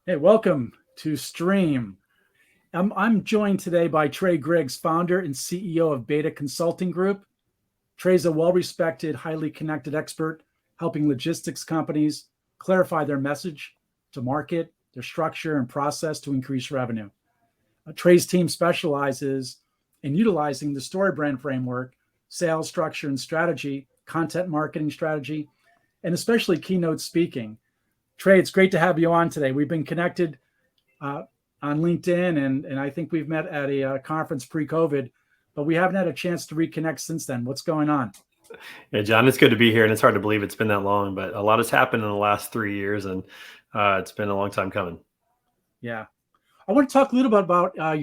Hey, welcome to Stream. I'm joined today by Trey Griggs, founder and CEO of Beta Consulting Group. Trey's a well-respected, highly connected expert helping logistics companies clarify their message to market, their structure and process to increase revenue. Trey's team specializes in utilizing the story brand framework, sales structure and strategy, content marketing strategy, and especially keynote speaking. Trey, it's great to have you on today. We've been connected uh, on LinkedIn, and I think we've met at a conference pre-COVID, but we haven't had a chance to reconnect since then. What's going on? Yeah, John, it's good to be here, and it's hard to believe it's been that long, but a lot has happened in the last 3 years, and it's been a long time coming. Yeah, I want to talk a little bit about now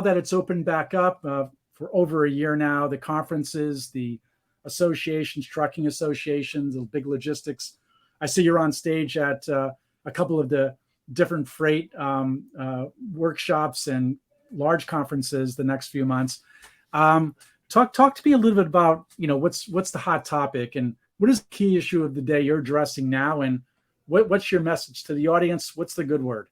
that it's opened back up for over a year now, the conferences, the associations, trucking associations, the big logistics. I see you're on stage at a couple of the different freight workshops and large conferences the next few months. Talk to me a little bit about what's the hot topic and what is the key issue of the day you're addressing now, and what's your message to the audience? What's the good word?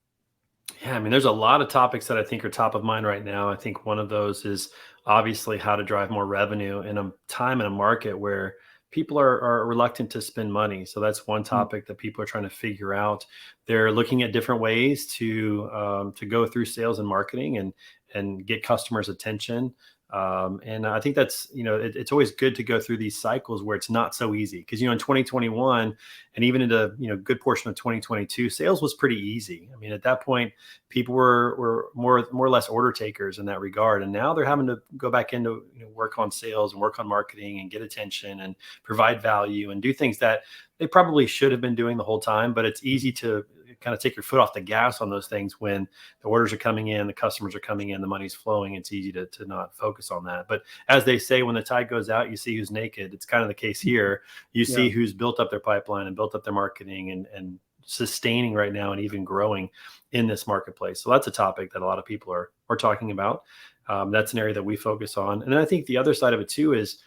Yeah, I mean, there's a lot of topics that I think are top of mind right now. I think one of those is obviously how to drive more revenue in a time in a market where people are reluctant to spend money. So that's one topic that people are trying to figure out. They're looking at different ways to go through sales and marketing and get customers' attention. And I think that's, it's always good to go through these cycles where it's not so easy because, in 2021 and even into, good portion of 2022, sales was pretty easy. I mean, at that point, people were more or less order takers in that regard. And now they're having to go back into work on sales and work on marketing and get attention and provide value and do things that they probably should have been doing the whole time. But it's easy to kind of take your foot off the gas on those things when the orders are coming in, the customers are coming in, the money's flowing. It's easy to not focus on that. But as they say, when the tide goes out, you see who's naked. It's kind of the case here. You see who's built up their pipeline and built up their marketing and sustaining right now and even growing in this marketplace. So that's a topic that a lot of people are talking about. That's an area that we focus on. And then I think the other side of it too is,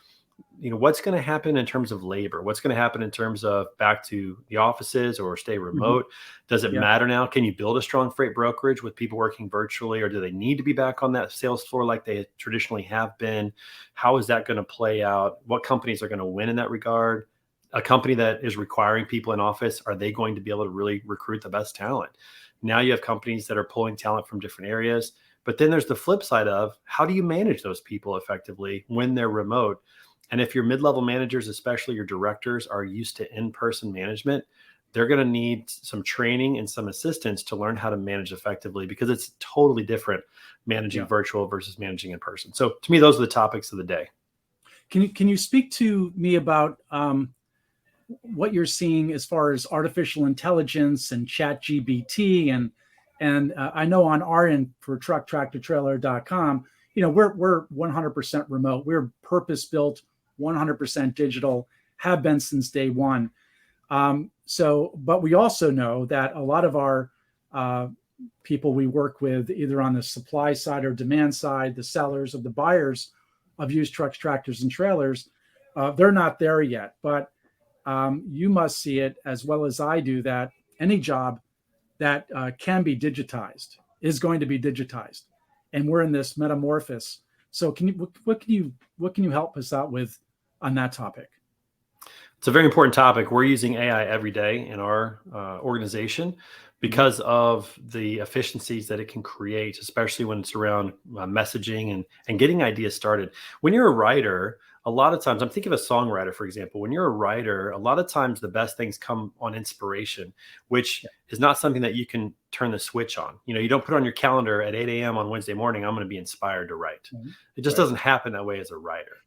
what's going to happen in terms of labor? What's going to happen in terms of back to the offices or stay remote? Does it matter now? Can you build a strong freight brokerage with people working virtually, or do they need to be back on that sales floor like they traditionally have been? How is that going to play out? What companies are going to win in that regard? A company that is requiring people in office, are they going to be able to really recruit the best talent? Now you have companies that are pulling talent from different areas, but then there's the flip side of how do you manage those people effectively when they're remote? And if your mid-level managers, especially your directors, are used to in-person management, they're going to need some training and some assistance to learn how to manage effectively, because it's totally different managing virtual versus managing in person. So to me, those are the topics of the day. Can you speak to me about what you're seeing as far as artificial intelligence and ChatGPT and I know on our end for trucktractortrailer.com, we're 100% remote. We're purpose built, 100% digital, have been since day one. But we also know that a lot of our people we work with, either on the supply side or demand side, the sellers of the buyers of used trucks, tractors, and trailers, they're not there yet. But you must see it as well as I do that any job that can be digitized is going to be digitized, and we're in this metamorphosis. So, what can you help us out with on that topic? It's a very important topic. We're using AI every day in our organization because of the efficiencies that it can create, especially when it's around messaging and getting ideas started. When you're a writer, a lot of times, I'm thinking of a songwriter, for example. When you're a writer, a lot of times the best things come on inspiration, which is not something that you can turn the switch on. You don't put on your calendar at 8 a.m. on Wednesday morning, I'm going to be inspired to write. It just doesn't happen that way as a writer.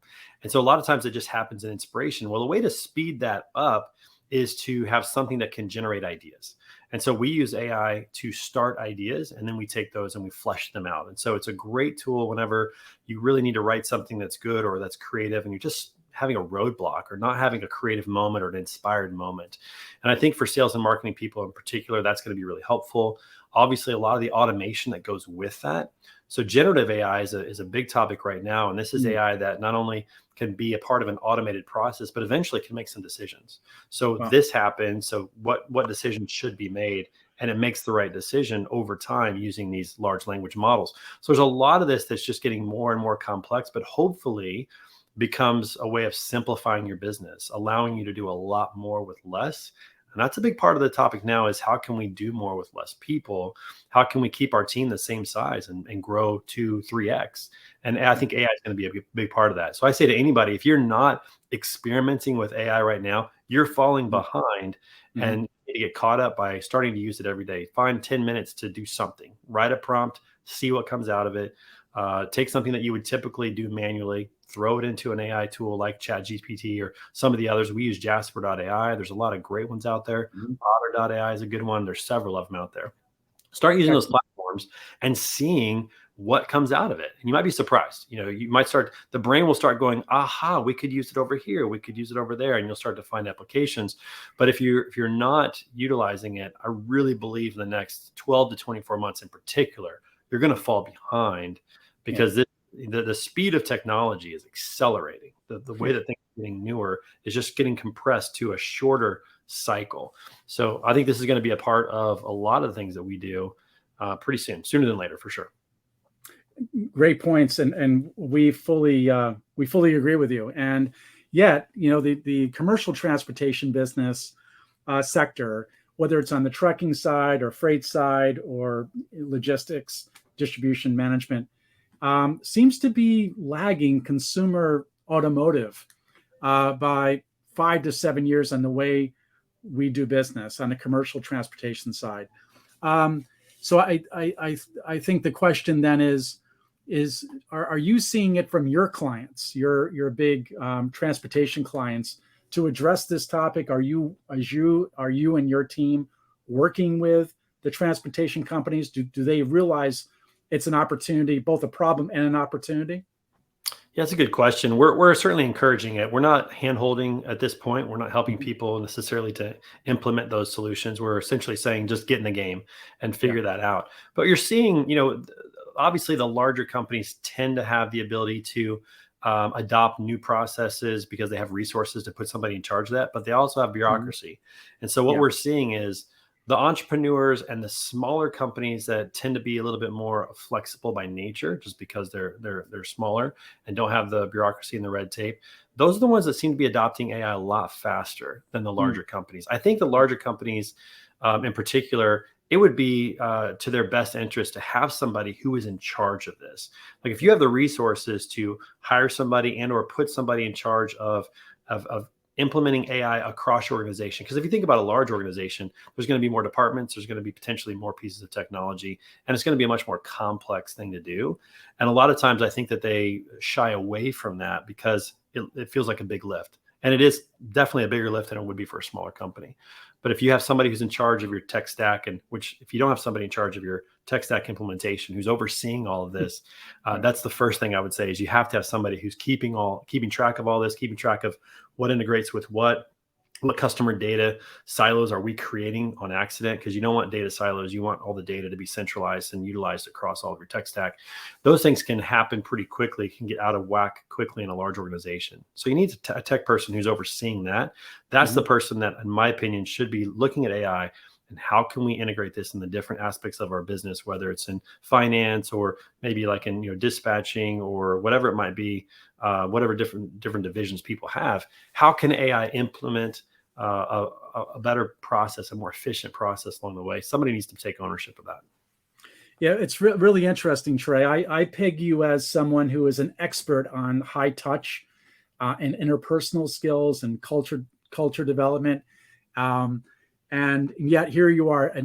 And so a lot of times it just happens in inspiration. Well, the way to speed that up is to have something that can generate ideas. And so we use AI to start ideas, and then we take those and we flesh them out. And so it's a great tool whenever you really need to write something that's good or that's creative, and you're just having a roadblock or not having a creative moment or an inspired moment. And I think for sales and marketing people in particular, that's going to be really helpful. Obviously, a lot of the automation that goes with that. So generative AI is a big topic right now. And this is AI that not only can be a part of an automated process, but eventually can make some decisions. So this happens. So what decisions should be made? and it makes the right decision over time using these large language models. So there's a lot of this that's just getting more and more complex, but hopefully becomes a way of simplifying your business, allowing you to do a lot more with less. And that's a big part of the topic now, is how can we do more with less people? How can we keep our team the same size and grow to 3x? And I think AI is going to be a big part of that. So I say to anybody, if you're not experimenting with AI right now, you're falling behind, and you need to get caught up by starting to use it every day. Find 10 minutes to do something, write a prompt, see what comes out of it. Take something that you would typically do manually, throw it into an AI tool like ChatGPT or some of the others. We use Jasper.ai. There's a lot of great ones out there. Otter.ai is a good one. There's several of them out there. Start using those platforms and seeing what comes out of it. And you might be surprised. You might the brain will start going, aha, we could use it over here. We could use it over there. And you'll start to find applications. But if you're not utilizing it, I really believe in the next 12 to 24 months in particular, you're going to fall behind, because the speed of technology is accelerating. The way that things are getting newer is just getting compressed to a shorter cycle. So I think this is going to be a part of a lot of the things that we do pretty soon, sooner than later, for sure. Great points, and we fully agree with you. And yet, the commercial transportation business sector, whether it's on the trucking side or freight side or logistics, distribution management, seems to be lagging consumer automotive by 5 to 7 years on the way we do business on the commercial transportation side. So I think the question then is are you seeing it from your clients, your big transportation clients, to address this topic? Are you and your team working with the transportation companies? Do they realize it's an opportunity, both a problem and an opportunity? Yeah, that's a good question. We're certainly encouraging it. We're not hand-holding at this point. We're not helping people necessarily to implement those solutions. We're essentially saying, just get in the game and figure that out. But you're seeing, obviously the larger companies tend to have the ability to adopt new processes because they have resources to put somebody in charge of that, but they also have bureaucracy. And so what we're seeing is the entrepreneurs and the smaller companies that tend to be a little bit more flexible by nature, just because they're smaller and don't have the bureaucracy and the red tape. Those are the ones that seem to be adopting AI a lot faster than the larger companies. I think the larger companies, in particular, it would be to their best interest to have somebody who is in charge of this. Like, if you have the resources to hire somebody and or put somebody in charge of implementing AI across your organization. Because if you think about a large organization, there's going to be more departments, there's going to be potentially more pieces of technology, and it's going to be a much more complex thing to do. And a lot of times I think that they shy away from that because it feels like a big lift. And it is definitely a bigger lift than it would be for a smaller company. But if you have somebody who's in charge of your tech stack, and which if you don't have somebody in charge of your tech stack implementation who's overseeing all of this, that's the first thing I would say, is you have to have somebody who's keeping track of all this, keeping track of what integrates with what customer data silos are we creating on accident, because you don't want data silos. You want all the data to be centralized and utilized across all of your tech stack. Those things can happen pretty quickly, can get out of whack quickly in a large organization. So you need a tech person who's overseeing that. That's the person that, in my opinion, should be looking at AI and how can we integrate this in the different aspects of our business, whether it's in finance or maybe like in dispatching or whatever it might be, whatever different divisions people have. How can AI implement a better process, a more efficient process along the way? Somebody needs to take ownership of that. Yeah, it's really interesting, Trey. I peg you as someone who is an expert on high touch and interpersonal skills and culture development. And yet here you are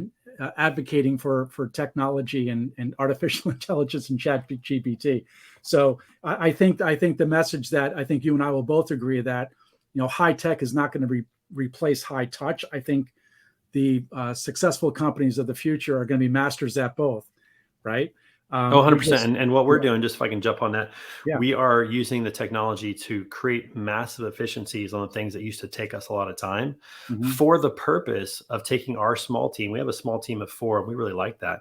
advocating for technology and artificial intelligence and ChatGPT. So I think the message that I think you and I will both agree that high tech is not going to replace high touch. I think the successful companies of the future are going to be masters at both, right? 100%. And what we're doing, just if I can jump on that, we are using the technology to create massive efficiencies on the things that used to take us a lot of time for the purpose of taking our small team. We have a small team of 4, and we really like that.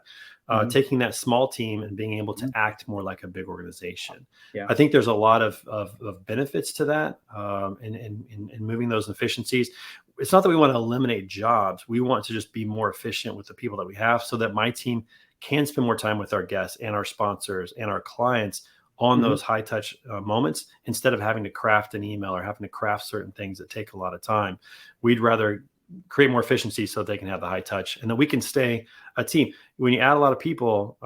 Taking that small team and being able to act more like a big organization. I think there's a lot of benefits to that in moving those efficiencies. it's not that we want to eliminate jobs. We want to just be more efficient with the people that we have so that my team can spend more time with our guests and our sponsors and our clients on those high touch moments instead of having to craft an email or having to craft certain things that take a lot of time. We'd rather create more efficiency so that they can have the high touch and that we can stay a team. When you add a lot of people,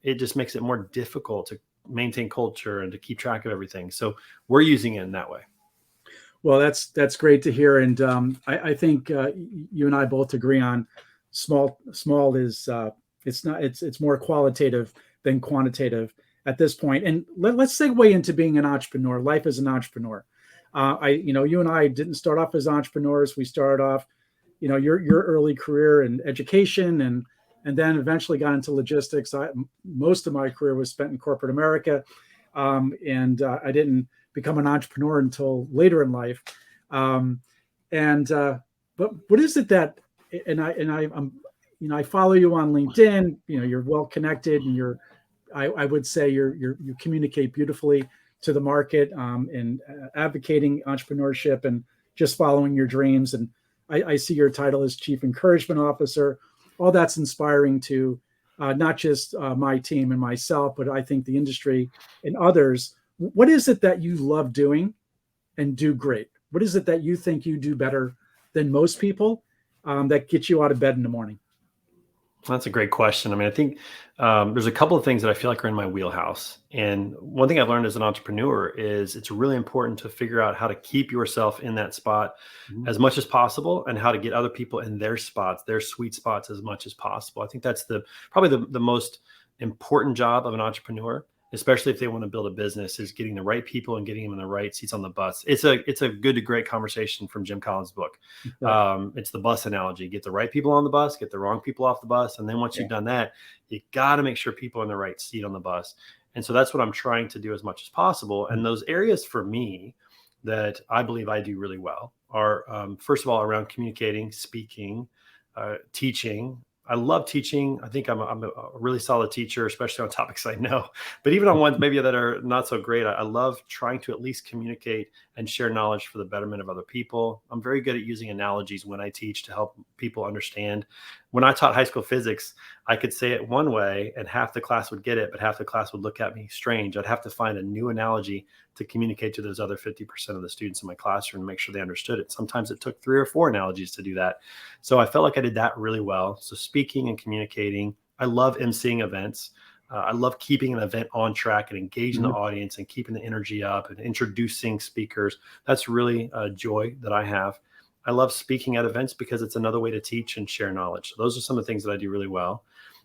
it just makes it more difficult to maintain culture and to keep track of everything. So we're using it in that way. Well, that's great to hear. And I think you and I both agree on small is it's more qualitative than quantitative at this point. And let's segue into being an entrepreneur, life as an entrepreneur. You and I didn't start off as entrepreneurs. We started off, your early career in education and then eventually got into logistics. Most of my career was spent in corporate America. And I didn't become an entrepreneur until later in life. But what is it that, I follow you on LinkedIn, you're well connected and I would say you communicate beautifully to the market in advocating entrepreneurship and just following your dreams. And I see your title as Chief Encouragement Officer. All that's inspiring to not just my team and myself, but I think the industry and others. What is it that you love doing and do great? What is it that you think you do better than most people that gets you out of bed in the morning? That's a great question. I mean, I think there's a couple of things that I feel like are in my wheelhouse. And one thing I've learned as an entrepreneur is it's really important to figure out how to keep yourself in that spot as much as possible and how to get other people in their spots, their sweet spots as much as possible. I think that's probably the most important job of an entrepreneur, especially if they want to build a business, is getting the right people and getting them in the right seats on the bus. It's a good to great conversation from Jim Collins' book. It's the bus analogy. Get the right people on the bus, get the wrong people off the bus. And then once you've done that, you got to make sure people are in the right seat on the bus. And so that's what I'm trying to do as much as possible. And those areas for me that I believe I do really well are, first of all, around communicating, speaking, teaching. I love teaching. I think I'm a really solid teacher, especially on topics I know. But even on ones maybe that are not so great, I love trying to at least communicate and share knowledge for the betterment of other people. I'm very good at using analogies when I teach to help people understand. When I taught high school physics, I could say it one way and half the class would get it, but half the class would look at me strange. I'd have to find a new analogy to communicate to those other 50% of the students in my classroom and make sure they understood it. Sometimes it took 3 or 4 analogies to do that. So I felt like I did that really well. So speaking and communicating. I love emceeing events. I love keeping an event on track and engaging the audience and keeping the energy up and introducing speakers. That's really a joy that I have. I love speaking at events because it's another way to teach and share knowledge. So those are some of the things that I do really well.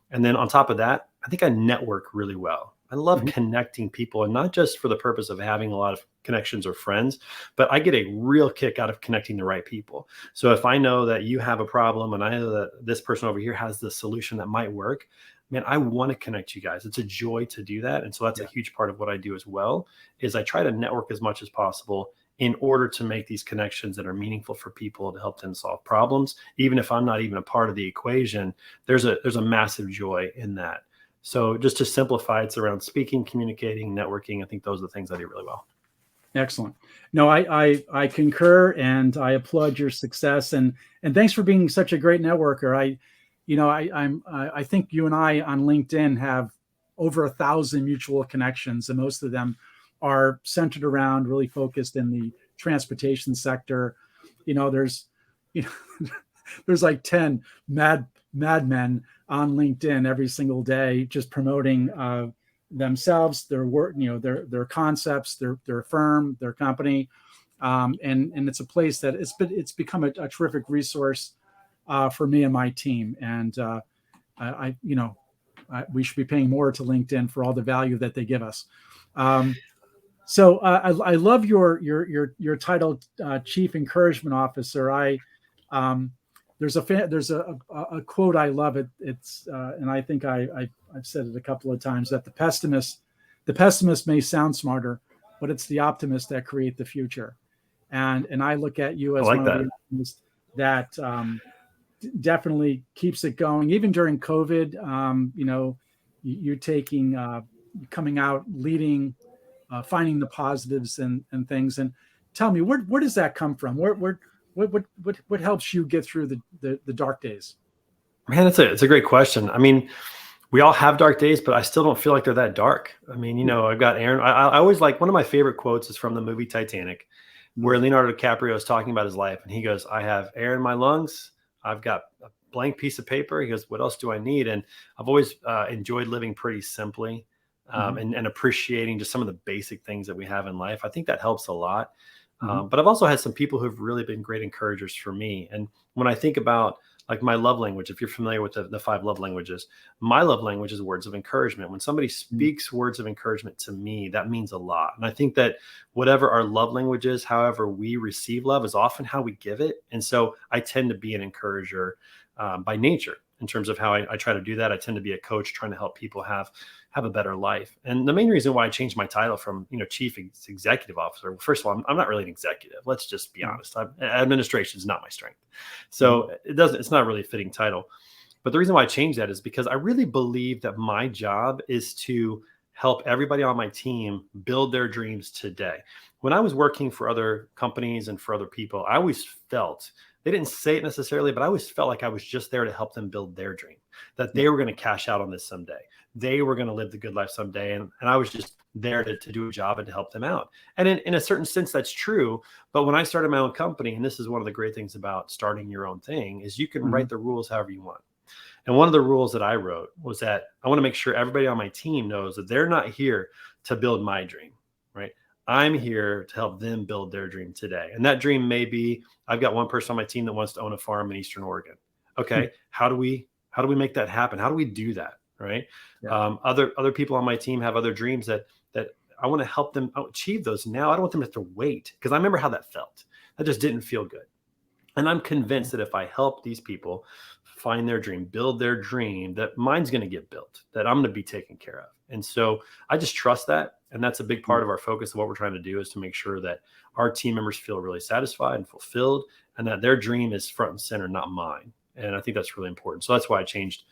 And then on top of that, I think I network really well. I love connecting people, and not just for the purpose of having a lot of connections or friends, but I get a real kick out of connecting the right people. So if I know that you have a problem and I know that this person over here has the solution that might work, man, I want to connect you guys. It's a joy to do that. And so that's a huge part of what I do as well, is I try to network as much as possible in order to make these connections that are meaningful for people to help them solve problems. Even if I'm not even a part of the equation, there's a massive joy in that. So just to simplify, it's around speaking, communicating, networking. I think those are the things I do really well. Excellent. No, I concur and I applaud your success and thanks for being such a great networker. I think you and I on LinkedIn have over 1,000 mutual connections, and most of them are centered around, really focused in the transportation sector. There's like 10 madmen on LinkedIn every single day, just promoting themselves, their work, their concepts, their firm, their company, and it's a place that it's become a terrific resource for me and my team. And we should be paying more to LinkedIn for all the value that they give us. So I love your title, Chief Encouragement Officer. There's a quote I love. It's and I think I've said it a couple of times, that the pessimist may sound smarter, but it's the optimists that create the future. And I look at you as one of the optimists that definitely keeps it going, even during COVID. You're taking coming out, leading, finding the positives and things. And tell me, where does that come from? What what helps you get through the dark days? Man, it's a great question. I mean, we all have dark days, but I still don't feel like they're that dark. I mean, I've got Aaron. I always like, one of my favorite quotes is from the movie Titanic, where Leonardo DiCaprio is talking about his life. And he goes, I have air in my lungs. I've got a blank piece of paper. He goes, what else do I need? And I've always enjoyed living pretty simply and appreciating just some of the basic things that we have in life. I think that helps a lot. But I've also had some people who've really been great encouragers for me. And when I think about like my love language, if you're familiar with the 5 love languages, my love language is words of encouragement. When somebody speaks words of encouragement to me, that means a lot. And I think that whatever our love language is, however we receive love is often how we give it. And so I tend to be an encourager by nature in terms of how I try to do that. I tend to be a coach trying to help people have a better life. And the main reason why I changed my title from, chief executive officer, first of all, I'm not really an executive. Let's just be honest. Administration is not my strength. So it's not really a fitting title. But the reason why I changed that is because I really believe that my job is to help everybody on my team build their dreams today. When I was working for other companies and for other people, I always felt, they didn't say it necessarily, but I always felt like I was just there to help them build their dream, that they were going to cash out on this someday. They were going to live the good life someday. And I was just there to do a job and to help them out. And in a certain sense, that's true. But when I started my own company, and this is one of the great things about starting your own thing, is you can write the rules however you want. And one of the rules that I wrote was that I want to make sure everybody on my team knows that they're not here to build my dream, right? I'm here to help them build their dream today. And that dream may be, I've got one person on my team that wants to own a farm in Eastern Oregon. Okay. How do we make that happen? How do we do that? Right. Yeah. Other people on my team have other dreams that I want to help them achieve those now. I don't want them to have to wait, because I remember how that felt. That just didn't feel good. And I'm convinced that if I help these people find their dream, build their dream, that mine's going to get built, that I'm going to be taken care of. And so I just trust that. And that's a big part of our focus of what we're trying to do, is to make sure that our team members feel really satisfied and fulfilled, and that their dream is front and center, not mine. And I think that's really important. So that's why I changed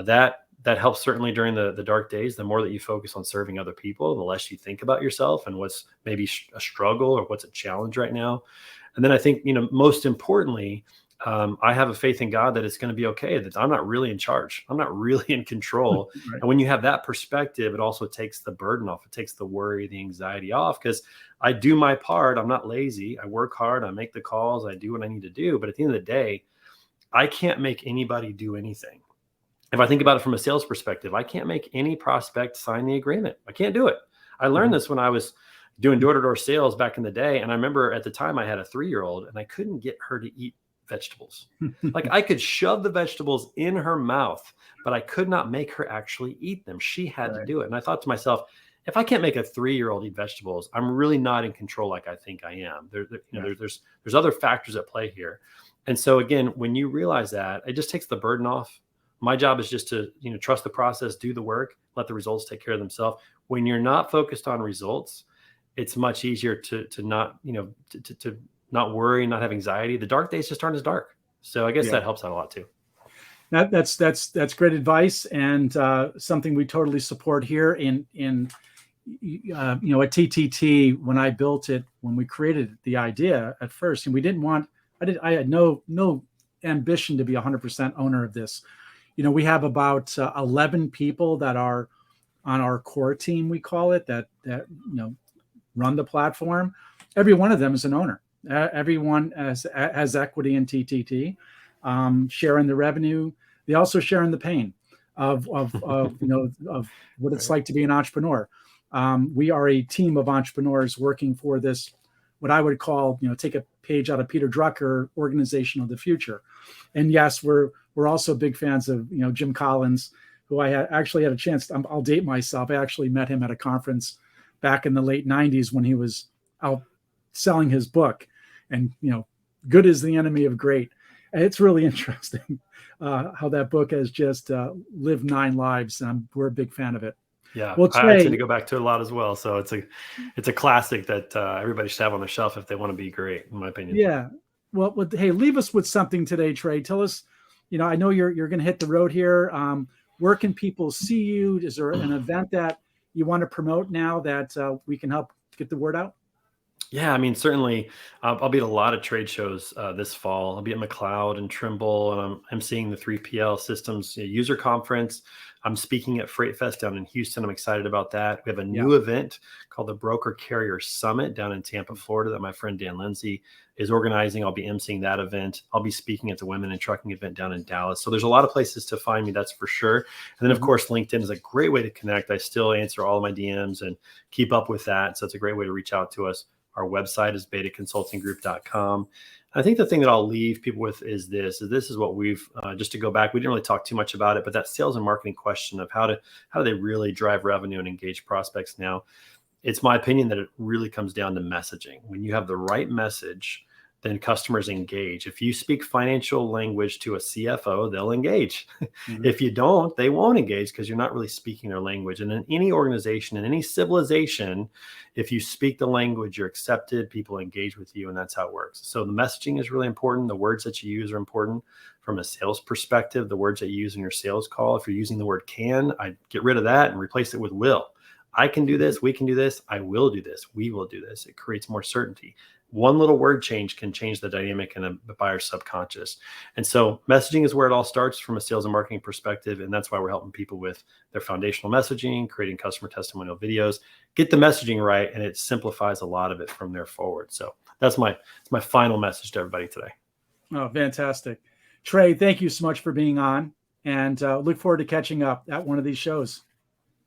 that. That helps certainly during the dark days. The more that you focus on serving other people, the less you think about yourself and what's maybe a struggle or what's a challenge right now. And then I think, most importantly, I have a faith in God that it's going to be okay, that I'm not really in charge. I'm not really in control. Right. And when you have that perspective, it also takes the burden off. It takes the worry, the anxiety off, because I do my part. I'm not lazy. I work hard. I make the calls. I do what I need to do. But at the end of the day, I can't make anybody do anything. If I think about it from a sales perspective, I can't make any prospect sign the agreement. I can't do it. I learned this when I was doing door-to-door sales back in the day. And I remember at the time I had a 3-year-old and I couldn't get her to eat vegetables. Like, I could shove the vegetables in her mouth, but I could not make her actually eat them. She had to do it. And I thought to myself, if I can't make a 3-year-old eat vegetables, I'm really not in control like I think I am. There's other factors at play here. And so again, when you realize that, it just takes the burden off. My job is just to, trust the process, do the work, let the results take care of themselves. When you're not focused on results, it's much easier to not, to not worry, not have anxiety. The dark days just aren't as dark. So I guess that helps out a lot too. That's great advice, and something we totally support here at TTT. When I built it, when we created the idea at first, and we didn't want, I had no ambition to be 100% owner of this. We have about 11 people that are on our core team, we call it, that run the platform. Every one of them is an owner. Everyone has equity in TTT, sharing the revenue. They also share in the pain of what it's like to be an entrepreneur. We are a team of entrepreneurs working for this, what I would call, take a page out of Peter Drucker, organization of the future. And yes, we're also big fans of, Jim Collins, who I actually had a chance. I'll date myself. I actually met him at a conference back in the late 90s when he was out selling his book, and, good is the enemy of great. And it's really interesting how that book has just lived 9 lives. And we're a big fan of it. Yeah, well, Trey, I tend to go back to a lot as well. So it's a classic that everybody should have on their shelf if they want to be great, in my opinion. Yeah. Well, hey, leave us with something today, Trey. Tell us, I know you're going to hit the road here. Where can people see you? Is there an event that you want to promote now that we can help get the word out? Yeah, I mean, certainly, I'll be at a lot of trade shows this fall. I'll be at McLeod and Trimble, and I'm seeing the 3PL Systems User Conference. I'm speaking at Freight Fest down in Houston. I'm excited about that. We have a Yeah. new event called the Broker Carrier Summit down in Tampa, Florida, that my friend Dan Lindsay is organizing. I'll be emceeing that event. I'll be speaking at the Women in Trucking event down in Dallas. So there's a lot of places to find me, that's for sure. And then, of Mhm. course, LinkedIn is a great way to connect. I still answer all of my DMs and keep up with that. So it's a great way to reach out to us. Our website is betaconsultinggroup.com. I think the thing that I'll leave people with is this is what we've, just to go back, we didn't really talk too much about it, but that sales and marketing question of how do they really drive revenue and engage prospects now? It's my opinion that it really comes down to messaging. When you have the right message, then customers engage. If you speak financial language to a CFO, they'll engage. Mhm. If you don't, they won't engage because you're not really speaking their language. And in any organization, in any civilization, if you speak the language, you're accepted, people engage with you, and that's how it works. So the messaging is really important. The words that you use are important. From a sales perspective, the words that you use in your sales call, if you're using the word can, I get rid of that and replace it with will. I can do this. We can do this. I will do this. We will do this. It creates more certainty. One little word change can change the dynamic in a buyer's subconscious. And so messaging is where it all starts from a sales and marketing perspective. And that's why we're helping people with their foundational messaging, creating customer testimonial videos, get the messaging right. And it simplifies a lot of it from there forward. So that's my final message to everybody today. Oh, fantastic. Trey, thank you so much for being on, and look forward to catching up at one of these shows.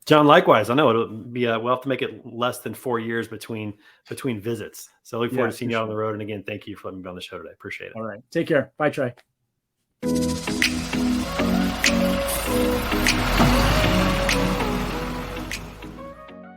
John, likewise. I know it'll be, we'll have to make it less than 4 years between visits. So I look forward to seeing you out on the road. And again, thank you for letting me be on the show today. Appreciate it. All right. Take care. Bye, Trey.